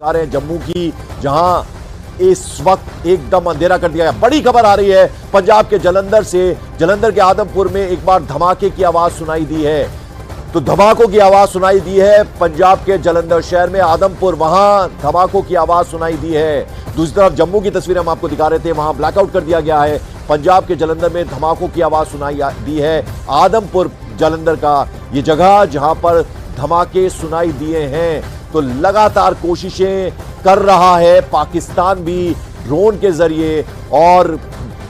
आ रहे हैं जम्मू की, जहां इस वक्त एकदम अंधेरा कर दिया गया। बड़ी खबर आ रही है पंजाब के जलंधर से। जलंधर के आदमपुर में एक बार धमाके की आवाज सुनाई दी है। तो धमाकों की आवाज सुनाई दी है पंजाब के जलंधर शहर में, आदमपुर, वहां धमाकों की आवाज सुनाई दी है। दूसरी तरफ जम्मू की तस्वीरें हम आपको दिखा रहे थे, वहां ब्लैकआउट कर दिया गया है। पंजाब के जलंधर में धमाकों की आवाज सुनाई दी है। आदमपुर जलंधर का ये जगह जहां पर धमाके सुनाई दिए हैं। तो लगातार कोशिशें कर रहा है पाकिस्तान भी ड्रोन के जरिए, और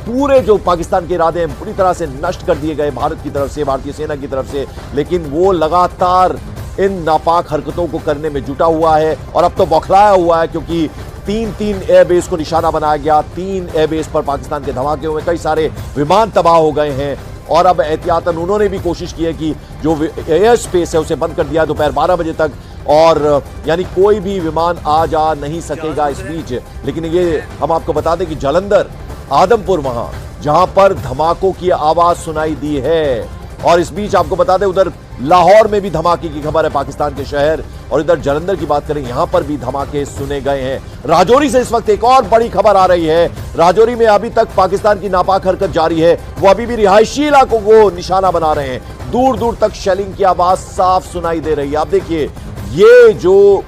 पूरे जो पाकिस्तान के इरादे हैं पूरी तरह से नष्ट कर दिए गए भारत की तरफ से, भारतीय सेना की तरफ से। लेकिन वो लगातार इन नापाक हरकतों को करने में जुटा हुआ है और अब तो बौखलाया हुआ है, क्योंकि तीन एयरबेस को निशाना बनाया गया। 3 एयरबेस पर पाकिस्तान के धमाके हुए, कई सारे विमान तबाह हो गए हैं। और अब एहतियातन उन्होंने भी कोशिश की है कि जो एयर स्पेस है उसे बंद कर दिया दोपहर 12 बजे तक, और यानी कोई भी विमान आ जा नहीं सकेगा इस बीच। लेकिन ये हम आपको बता दें कि जलंधर, आदमपुर, वहां जहां पर धमाकों की आवाज सुनाई दी है। और इस बीच आपको बता दें उधर लाहौर में भी धमाके की खबर है, पाकिस्तान के शहर। और इधर जलंधर की बात करें, यहां पर भी धमाके सुने गए हैं। राजौरी से इस वक्त एक और बड़ी खबर आ रही है। राजौरी में अभी तक पाकिस्तान की नापाक हरकत जारी है। वो अभी भी रिहायशी इलाकों को निशाना बना रहे हैं। दूर दूर तक शेलिंग की आवाज साफ सुनाई दे रही है। आप देखिए, ये जो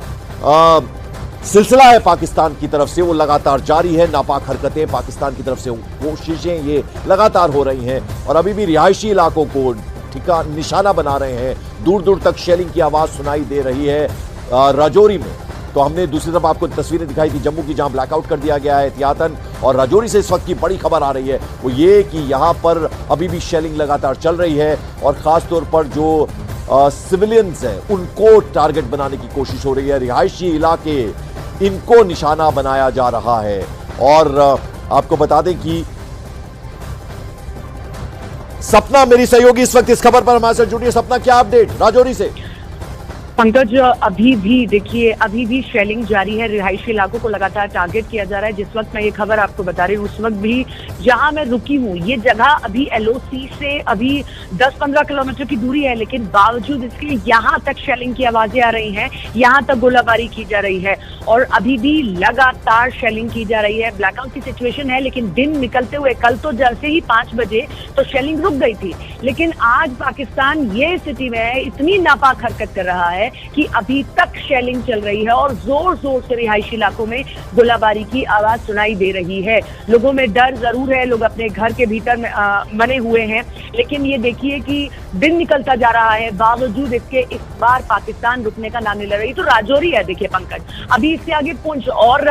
सिलसिला है पाकिस्तान की तरफ से वो लगातार जारी है। नापाक हरकतें पाकिस्तान की तरफ से, कोशिशें ये लगातार हो रही हैं और अभी भी रिहायशी इलाकों को निशाना बना रहे हैं। दूर दूर तक शेलिंग की आवाज सुनाई दे रही है राजौरी में। तो हमने दूसरी तरफ आपको तस्वीरें दिखाई थी जम्मू की, जहां ब्लैकआउट कर दिया गया है एहतियातन। और राजौरी से इस वक्त की बड़ी खबर आ रही है वो ये कि यहां पर अभी भी शेलिंग लगातार चल रही है और खासतौर पर जो सिविलियंस हैं उनको टारगेट बनाने की कोशिश हो रही है। रिहायशी इलाके, इनको निशाना बनाया जा रहा है। और आपको बता दें कि सपना मेरी सहयोगी इस वक्त इस खबर पर हमारे साथ जुड़ी है। सपना, क्या अपडेट राजौरी से? पंकज, अभी भी देखिए, अभी भी शेलिंग जारी है। रिहायशी इलाकों को लगातार टारगेट किया जा रहा है। जिस वक्त मैं ये खबर आपको बता रही हूँ उस वक्त भी जहां मैं रुकी हूँ, ये जगह अभी LOC से अभी 10-15 किलोमीटर की दूरी है, लेकिन बावजूद इसके यहाँ तक शेलिंग की आवाजें आ रही हैं, यहाँ तक गोलाबारी की जा रही है और अभी भी लगातार शेलिंग की जा रही है। ब्लैकआउट की सिचुएशन है, लेकिन दिन निकलते हुए कल तो जैसे ही 5 बजे तो शेलिंग रुक गई थी, लेकिन आज पाकिस्तान ये स्थिति में इतनी नापाक हरकत कर रहा है कि अभी तक शेलिंग चल रही है और जोर जोर से रिहायशी इलाकों में गोलाबारी की आवाज सुनाई दे रही है। लोगों में डर जरूर है, लोग अपने घर के भीतर बने हुए हैं, लेकिन ये देखिए कि दिन निकलता जा रहा है, बावजूद इसके इस बार पाकिस्तान रुकने का नाम नहीं ले रही। तो राजौरी है, देखिए पंकज, अभी इससे आगे पुंछ और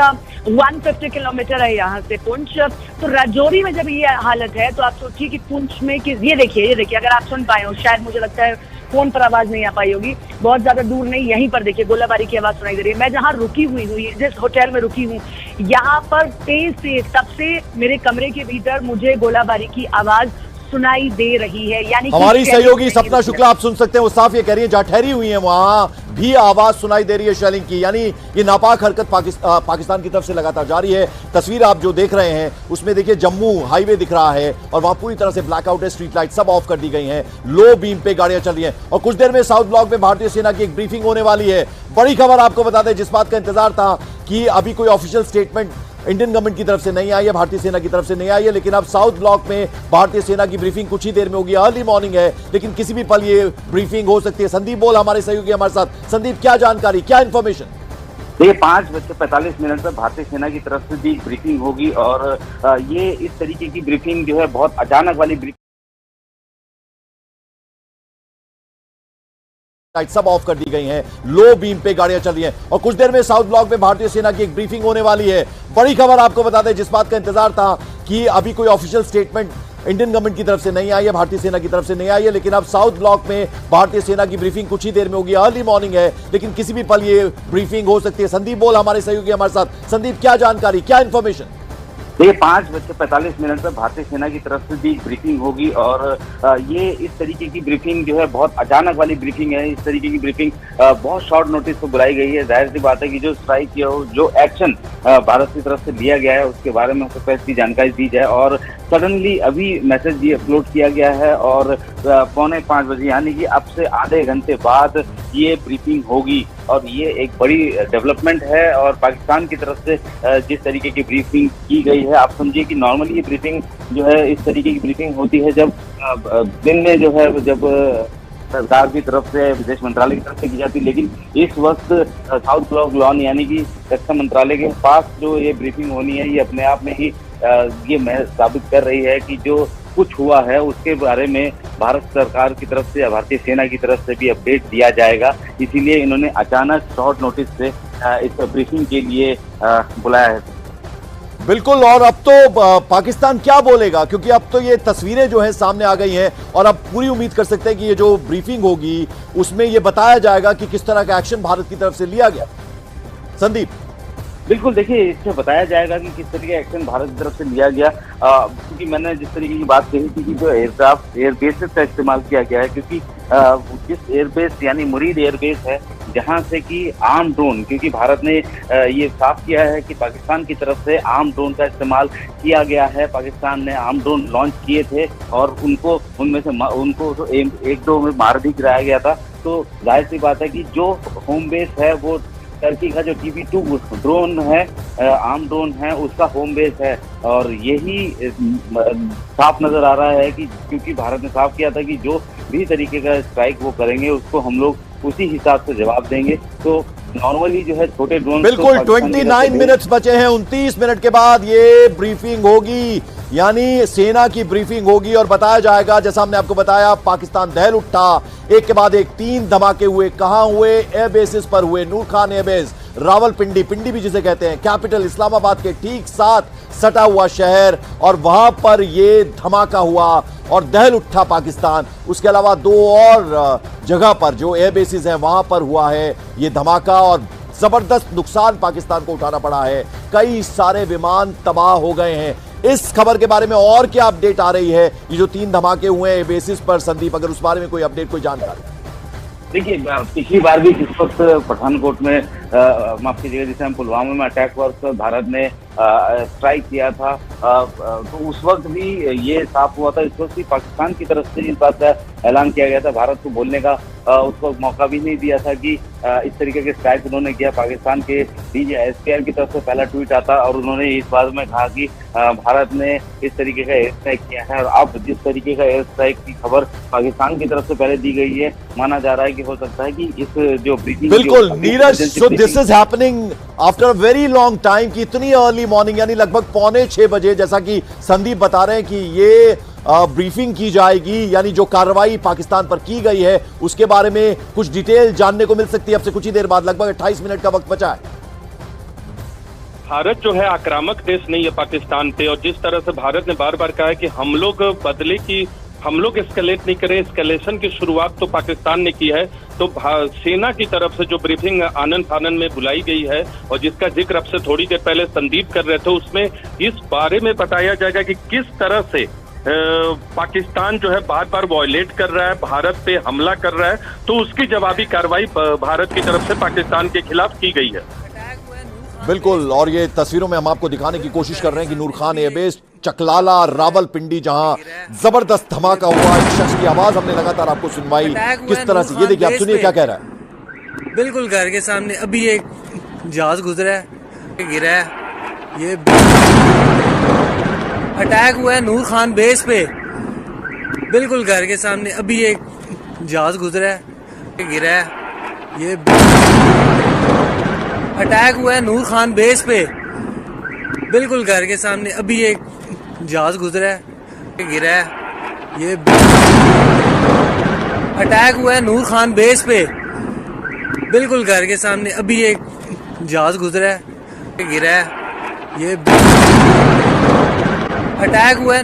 150 किलोमीटर है यहाँ से पुंछ। तो राजौरी में जब ये हालत है तो आप सोचिए कि पुंछ में ये देखिए अगर आप सुन पाए हो, शायद मुझे लगता है फोन पर आवाज नहीं आ पाई होगी, बहुत ज्यादा दूर नहीं, यहीं पर देखिए गोलाबारी की आवाज सुनाई दे रही है। मैं जहां रुकी हुई हूँ, जिस होटल में रुकी हूँ, यहाँ पर तेज से तब से मेरे कमरे के भीतर मुझे गोलाबारी की आवाज सुनाई दे रही है। यानी हमारी सहयोगी सपना शुक्ला, आप सुन सकते हैं, वो साफ ये कह रही है जहां ठहरी हुई है वहां भी आवाज सुनाई दे रही है शेलिंग की। यानी ये नापाक हरकत पाकिस्तान की तरफ से लगातार जारी है। तस्वीर आप जो देख रहे हैं उसमें देखिए जम्मू हाईवे दिख रहा है और वहां पूरी तरह से ब्लैकआउट है, स्ट्रीट लाइट सब ऑफ कर दी गई हैं, लो बीम पे गाड़ियां चल रही हैं। और कुछ देर में साउथ ब्लॉक में भारतीय सेना की एक ब्रीफिंग होने वाली है। बड़ी खबर आपको बता दें, जिस बात का इंतजार था कि अभी कोई ऑफिशियल स्टेटमेंट इंडियन गवर्नमेंट की तरफ से नहीं आई है, भारतीय सेना की तरफ से नहीं आई है, लेकिन अब साउथ ब्लॉक में भारतीय सेना की ब्रीफिंग कुछ ही देर में होगी। अर्ली मॉर्निंग है, लेकिन किसी भी पल ये ब्रीफिंग हो सकती है। संदीप बोल हमारे सहयोगी हमारे साथ। संदीप, क्या जानकारी, क्या इंफॉर्मेशन? ये 5:45 पर भारतीय सेना की तरफ से भी ब्रीफिंग होगी और ये इस तरीके की ब्रीफिंग जो है बहुत अचानक वाली ब्रीफिंग, लाइट सब ऑफ कर दी गई हैं, लो बीम पे गाड़ियां चल रही हैं। और कुछ देर में साउथ ब्लॉक में भारतीय सेना की एक ब्रीफिंग होने वाली है। बड़ी खबर आपको बता दें, जिस बात का इंतजार था कि अभी कोई ऑफिशियल स्टेटमेंट इंडियन गवर्नमेंट की तरफ से नहीं आई है, भारतीय सेना की तरफ से नहीं आई है, लेकिन अब साउथ ब्लॉक में भारतीय सेना की ब्रीफिंग कुछ ही देर में होगी। अर्ली मॉर्निंग है, लेकिन किसी भी पल ये ब्रीफिंग हो सकती है। संदीप बोल हमारे सहयोगी हमारे साथ। संदीप, क्या जानकारी, क्या इंफॉर्मेशन? ये 5:45 पर भारतीय सेना की तरफ से भी ब्रीफिंग होगी और ये इस तरीके की ब्रीफिंग जो है बहुत अचानक वाली ब्रीफिंग है। इस तरीके की ब्रीफिंग बहुत शॉर्ट नोटिस पर बुलाई गई है। जाहिर सी बात है कि जो स्ट्राइक किया हो, जो एक्शन भारत की तरफ से लिया गया है उसके बारे में सबसे पहले जानकारी दी जाए और सडनली अभी मैसेज ये अपलोड किया गया है और 4:45 बजे यानी कि अब से आधे घंटे बाद ये ब्रीफिंग होगी और ये एक बड़ी डेवलपमेंट है। और पाकिस्तान की तरफ से जिस तरीके की ब्रीफिंग की गई है, आप समझिए कि नॉर्मली ये ब्रीफिंग जो है इस तरीके की ब्रीफिंग होती है जब दिन में जो है जब सरकार की तरफ से, विदेश मंत्रालय की तरफ से की जाती है, लेकिन इस वक्त साउथ ब्लॉक लॉन यानी कि रक्षा मंत्रालय के पास जो ये ब्रीफिंग होनी है, ये अपने आप में ही ये साबित कर रही है कि जो कुछ हुआ है उसके बारे में भारत सरकार की तरफ से या भारतीय सेना की तरफ से भी अपडेट दिया जाएगा। इसीलिए इन्होंने अचानक शॉर्ट नोटिस से इस ब्रीफिंग के लिए बुलाया है। बिल्कुल, और अब तो पाकिस्तान क्या बोलेगा, क्योंकि अब तो ये तस्वीरें जो हैं सामने आ गई हैं और अब पूरी उम्मीद कर सकते हैं कि ये जो ब्रीफिंग होगी उसमें ये बताया जाएगा कि किस तरह का एक्शन भारत की तरफ से लिया गया। संदीप। बिल्कुल, देखिए इससे बताया जाएगा कि किस तरीके का एक्शन भारत की तरफ से लिया गया, क्योंकि मैंने जिस तरीके की बात कही थी कि जो एयरक्राफ्ट एयरबेसेस का इस्तेमाल किया गया है, क्योंकि जिस एयरबेस यानी मुरीद एयरबेस है जहां से कि आर्म ड्रोन, क्योंकि भारत ने ये साफ किया है कि पाकिस्तान की तरफ से आर्म ड्रोन का इस्तेमाल किया गया है। पाकिस्तान ने आर्म ड्रोन लॉन्च किए थे और उनमें से उनको एक दो में मार भी गिराया गया था। तो जाहिर सी बात है कि जो होम बेस है वो टर्की का जो TB2 ड्रोन है, आर्म ड्रोन है, उसका होम बेस है। और यही साफ नजर आ रहा है कि क्योंकि भारत ने साफ किया था कि जो भी तरीके का स्ट्राइक वो करेंगे उसको हम लोग उसी हिसाब से जवाब देंगे। तो नॉर्मली जो है छोटे ड्रोन, बिल्कुल 29 मिनट्स बचे हैं, 29 मिनट के बाद ये ब्रीफिंग होगी, यानी सेना की ब्रीफिंग होगी और बताया जाएगा, जैसा हमने आपको बताया पाकिस्तान दहल उठा, एक के बाद एक 3 धमाके हुए। कहां हुए? एयर बेसिस पर हुए। नूर खान एयरबेस, रावलपिंडी, पिंडी भी जिसे कहते हैं, कैपिटल इस्लामाबाद के ठीक साथ सटा हुआ शहर, और वहां पर ये धमाका हुआ और दहल उठा पाकिस्तान। उसके अलावा 2 और जगह पर जो एयर बेसिस हैं वहां पर हुआ है ये धमाका और जबरदस्त नुकसान पाकिस्तान को उठाना पड़ा है। कई सारे विमान तबाह हो गए हैं। इस खबर के बारे में और क्या अपडेट आ रही है? ये जो 3 धमाके हुए हैं बेसिस पर, संदीप, अगर उस बारे में कोई अपडेट, कोई जानकारी? देखिए, पिछली बार भी जिस वक्त पठानकोट में माफ कीजिएगा, जिसे हम पुलवामा में अटैक वक्त भारत ने स्ट्राइक किया था, तो उस वक्त भी ये साफ हुआ था। इस वक्त भी पाकिस्तान की तरफ से इस बात का ऐलान किया गया था, भारत को बोलने का उसको मौका भी नहीं दिया था कि इस तरीके के स्ट्राइक उन्होंने किया। पाकिस्तान के DGSPR की तरफ से पहला ट्वीट आता और उन्होंने इस बात में कहा कि भारत ने इस तरीके का एयर स्ट्राइक किया है। और अब जिस तरीके का एयर स्ट्राइक की खबर पाकिस्तान की तरफ से पहले दी गई है, माना जा रहा है कि हो सकता है कि इस जो ब्रीफिंग, बिल्कुल Neeraj, so this is happening after a very long time, कि इतनी अर्ली मॉर्निंग यानी लगभग 5:45 बजे, जैसा कि संदीप बता रहे हैं कि ये ब्रीफिंग की जाएगी, यानी जो कार्रवाई पाकिस्तान पर की गई है उसके बारे में कुछ डिटेल जानने को मिल सकती है अब से कुछ ही देर बाद। लगभग 28 मिनट का वक्त बचा है। भारत जो है आक्रामक देश नहीं है पाकिस्तान पे, और जिस तरह से भारत ने बार बार कहा है कि हम लोग बदले की, हम लोग एस्केलेट नहीं करें, एस्केलेशन की शुरुआत तो पाकिस्तान ने की है। तो सेना की तरफ से जो ब्रीफिंग आनंद फानन में बुलाई गई है और जिसका जिक्र अब से थोड़ी देर पहले संदीप कर रहे थे, उसमें इस बारे में बताया जाएगा कि किस तरह से पाकिस्तान जो है बार बार वॉयलेट कर रहा है, भारत पे हमला कर रहा है, तो उसकी जवाबी कार्रवाई भारत की तरफ से पाकिस्तान के खिलाफ की गई है। बिल्कुल, और ये तस्वीरों में हम आपको दिखाने की कोशिश कर रहे हैं कि नूर खान एयरबेस, चकलाला, रावलपिंडी, जहां जबरदस्त धमाका हुआ। एक शख्स की आवाज हमने लगातार आपको सुनवाई किस तरह से, ये देखिए, आप सुनिए क्या कह रहा है। बिल्कुल घर के सामने अभी एक जहाज गुजरा है, गिरा है, ये अटैक हुआ है नूर खान बेस पे। बिल्कुल घर के सामने अभी एक जहाज गुजरा है, गिरा है, ये अटैक हुआ है नूर खान बेस पे। बिल्कुल घर के सामने अभी एक जहाज गुजरा है, गिरा है, ये अटैक हुआ है नूर खान बेस पे। बिल्कुल घर के सामने अभी एक जहाज गुजरा है, गिरा है, ये अटैक हुआ है।